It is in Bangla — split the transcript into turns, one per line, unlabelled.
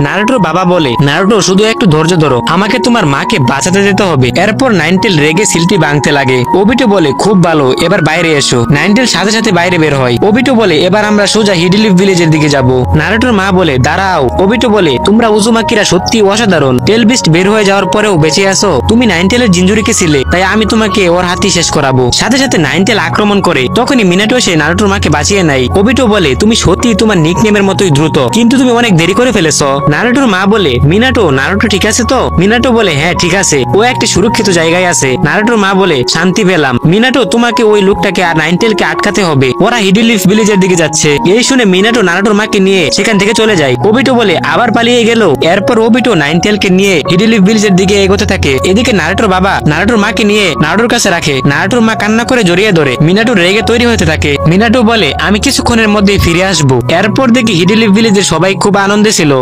নারুটোর বাবা বলে, নারুটো শুধু একটু ধৈর্য ধরো, আমাকে তোমার মাকে বাঁচাতে যেতে হবে। এরপর নাইনটেল রেগে সিলটি ভাঙতে লাগে। ওবিটো বলে, খুব ভালো, এবার বাইরে এসো। নাইনটেল সাথে সাথে বাইরে বের হয়। ওবিটো বলে, এবার আমরা সোজা হিডিলিফ ভিলেজের দিকে যাব। নারুটোর মা বলে, দাঁড়াও। ওবিটো বলে, তোমরা উজুমাকিরা সত্যি অসাধারণ। টেল বিস্ট বের হয়ে যাওয়ার পরেও বেঁচে আছো। তুমি নাইনটেলের জিঞ্জুরিকে ছিলে, তাই আমি তোমাকে ওর হাতি শেষ করাবো। সাথে সাথে নাইনটেল আক্রমণ করে। তখনই মিনাটো এসে নারুটোর মাকে বাঁচিয়ে নেয়। ওবিটো বলে, তুমি সত্যি তোমার নিকনেমের মতোই দ্রুত, কিন্তু তুমি অনেক দেরি করে ফেলেছো। নারুটোর মা বলে, মিনাটো, নারুটো ঠিক আছে তো? মিনাটো বলে, হ্যাঁ ঠিক আছে, ও একটি সুরক্ষিত জায়গায় আছে। নারুটোর মা বলে, শান্তি পেলাম। মিনাটো, তোমাকে ওই লোকটাকে আর নাইনটেলকে আটকাতে হবে, ওরা হিডিলিফ ভিলেজের দিকে যাচ্ছে। এই শুনে মিনাটো নারুটোর মাকে নিয়ে সেখান থেকে চলে যায়। ওবিটো বলে, আবার পালিয়ে গেল। এরপর ওবিটো নাইনটেলকে নিয়ে হিডিলিফ ভিলেজের দিকে এগোতে থাকে। এদিকে নারুটোর বাবা নারুটোর মাকে নিয়ে নারুটোর কাছে রাখে। নারুটোর মা কান্না করে জড়িয়ে ধরে। মিনাটো রেগে তৈরি হতে থাকে। মিনাটো বলে, আমি কিছুক্ষণের মধ্যেই ফিরে আসবো। এরপর দেখি হিডিলিফ ভিলেজের সবাই খুব আনন্দে ছিল।